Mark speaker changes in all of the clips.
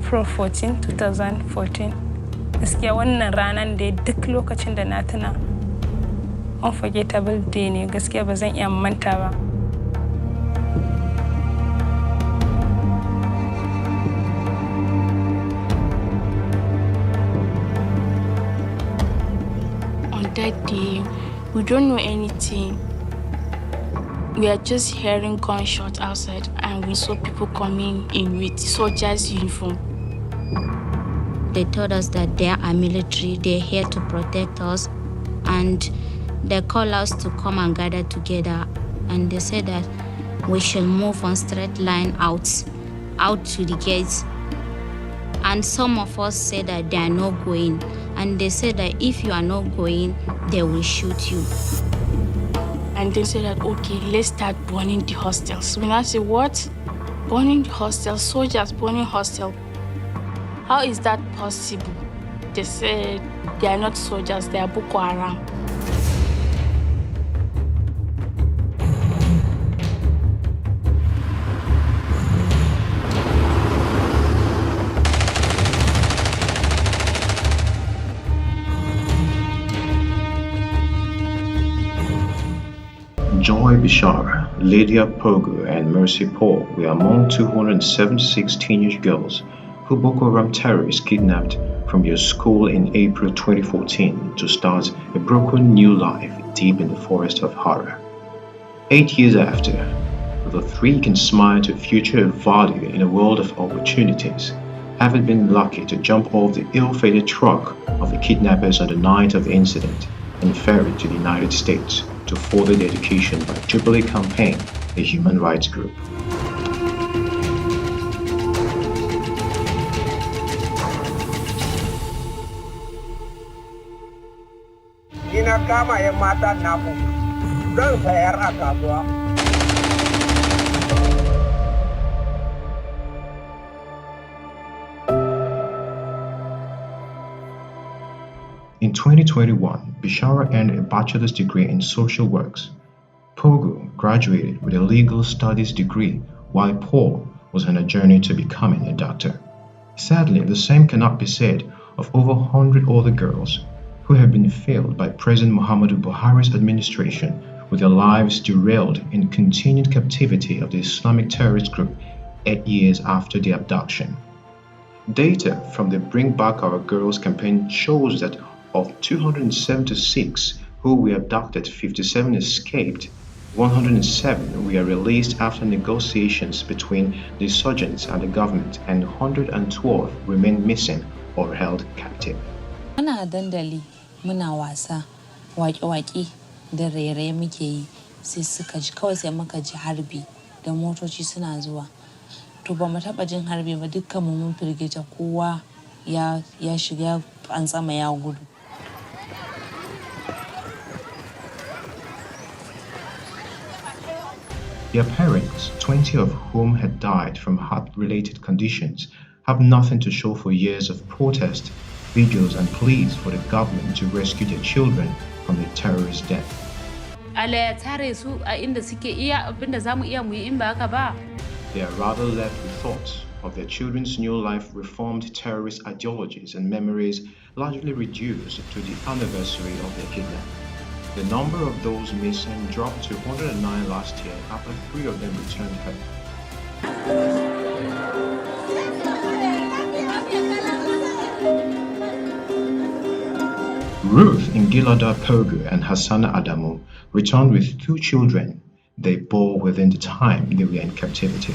Speaker 1: April 14, 2014. Gaskiya wannan ranar da duk lokacin da na tuna unforgettable day ne, gaskiya ba zan iya manta ba.
Speaker 2: On that day, we don't know anything. We are just hearing gunshots outside and we saw people coming in with soldiers' uniform.
Speaker 3: They told us that they are military, they're here to protect us, and they called us to come and gather together. And they said that we should move on straight line out to the gates. And some of us said that they are not going. And they said that if you are not going, they will shoot you.
Speaker 2: And they said that, okay, let's start burning the hostels. When I say, what? Burning the hostels, soldiers burning hostels. How is that possible? They said they are not soldiers, they are Boko Haram.
Speaker 4: Joy Bishara, Lydia, Pogu, and Mercy Paul were among 276 teenage girls who Boko Haram terrorists kidnapped from their school in April 2014 to start a broken new life deep in the forest of horror. 8 years after, the three can smile to a future of value in a world of opportunities, having been lucky to jump off the ill-fated truck of the kidnappers on the night of the incident and ferried to the United States to further their education by Jubilee Campaign, a human rights group. In 2021, Bishara earned a bachelor's degree in social works. Pogu graduated with a legal studies degree, while Paul was on a journey to becoming a doctor. Sadly, the same cannot be said of over 100 other girls who have been failed by President Muhammadu Buhari's administration, with their lives derailed in continued captivity of the Islamic terrorist group 8 years after their abduction. Data from the Bring Back Our Girls campaign shows that of 276 who were abducted, 57 escaped, 107 were released after negotiations between the insurgents and the government, and 112 remain missing or held captive.
Speaker 5: Muna dandali, muna wasa, waƙe-waƙe da raye-raye muke yi, sai kawai sai muka ji harbi da motoci suna zuwa. To ba mu taɓa jin harbi ba, dukkanmu mun firgita, kowa ya shiga an sama ya gudu.
Speaker 4: Their parents, 20 of whom had died from heart-related conditions, have nothing to show for years of protest, videos and pleas for the government to rescue their children from the terrorist death. They are rather left with thoughts of their children's new life reformed terrorist ideologies and memories largely reduced to the anniversary of their kidnapping. The number of those missing dropped to 109 last year after 3 of them returned home. Ruth Ngilada Pogu and Hassana Adamu returned with 2 children they bore within the time they were in captivity.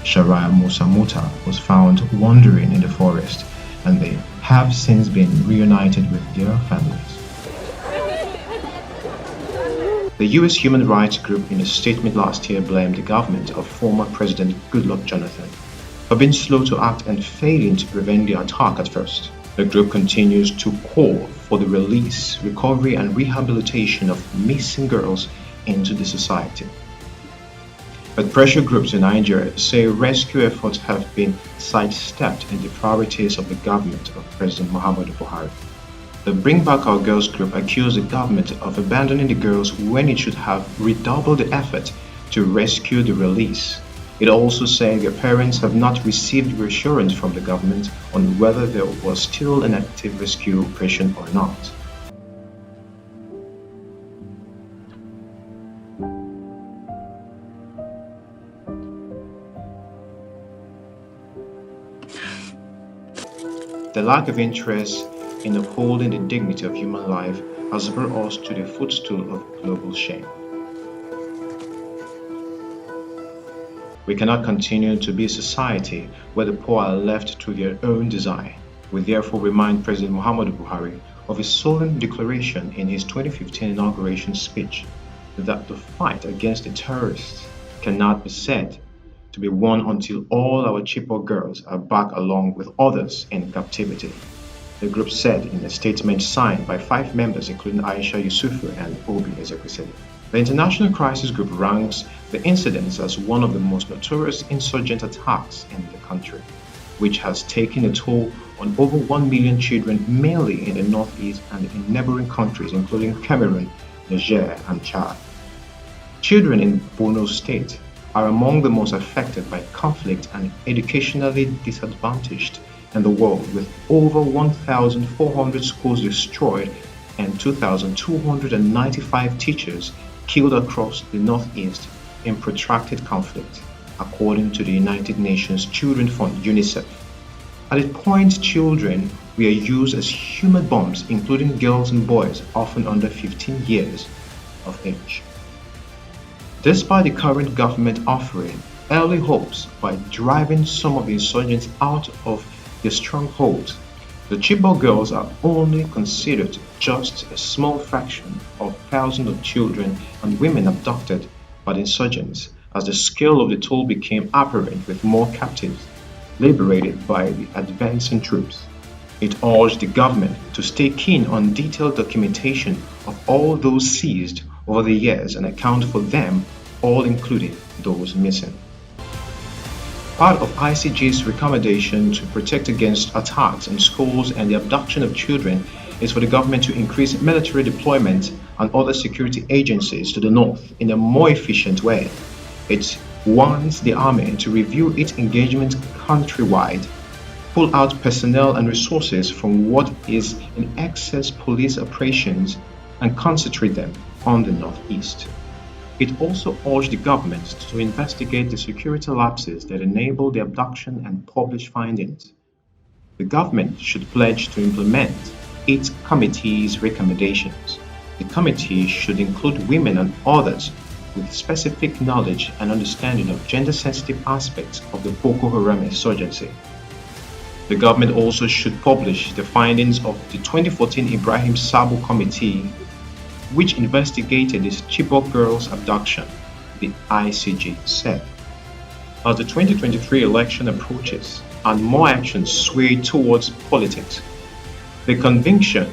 Speaker 4: Sharaya Musa Muta was found wandering in the forest, and they have since been reunited with their families. The US human rights group in a statement last year blamed the government of former President Goodluck Jonathan for being slow to act and failing to prevent the attack at first. The group continues to call for the release, recovery and rehabilitation of missing girls into the society. But pressure groups in Nigeria say rescue efforts have been sidestepped in the priorities of the government of President Muhammadu Buhari. The Bring Back Our Girls group accused the government of abandoning the girls when it should have redoubled the effort to rescue the release It also said their parents have not received reassurance from the government on whether there was still an active rescue operation or not. The lack of interest in upholding the dignity of human life has brought us to the footstool of global shame. We cannot continue to be a society where the poor are left to their own design. We therefore remind President Muhammadu Buhari of his solemn declaration in his 2015 inauguration speech that the fight against the terrorists cannot be said to be won until all our Chibok girls are back along with others in captivity. The group said in a statement signed by 5 members including Aisha Yusufu and Obi Ezekwesili. The International Crisis Group ranks the incidents as one of the most notorious insurgent attacks in the country, which has taken a toll on over 1 million children, mainly in the northeast and in neighboring countries including Cameroon, Niger, and Chad. Children in Borno State are among the most affected by conflict and educationally disadvantaged in the world, with over 1,400 schools destroyed and 2,295 teachers killed across the northeast in protracted conflict, according to the United Nations Children Fund (UNICEF). At a point, children were used as human bombs, including girls and boys often under 15 years of age. Despite the current government offering early hopes by driving some of the insurgents out of their strongholds, the Chibok girls are only considered just a small fraction of thousands of children and women abducted by the insurgents, as the scale of the toll became apparent with more captives liberated by the advancing troops. It urged the government to stay keen on detailed documentation of all those seized over the years and account for them all, including those missing. Part of ICG's recommendation to protect against attacks in schools and the abduction of children is for the government to increase military deployment and other security agencies to the north in a more efficient way. It wants the army to review its engagement countrywide, pull out personnel and resources from what is in excess police operations and concentrate them on the northeast. It also urged the government to investigate the security lapses that enable the abduction and publish findings. The government should pledge to implement its committee's recommendations. The committee should include women and others with specific knowledge and understanding of gender-sensitive aspects of the Boko Haram insurgency. The government also should publish the findings of the 2014 Ibrahim Sabo Committee, which investigated this Chibok girls' abduction, the ICG said. As the 2023 election approaches and more actions sway towards politics, the conviction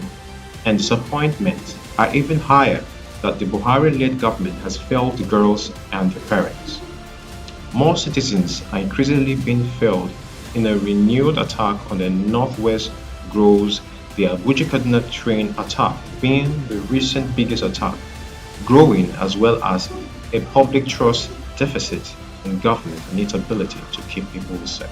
Speaker 4: and disappointment are even higher that the Buhari-led government has failed the girls and their parents. More citizens are increasingly being failed in a renewed attack on the northwest grows, the Abuja Kaduna train attack being the recent biggest attack, growing as well as a public trust deficit in government and its ability to keep people safe.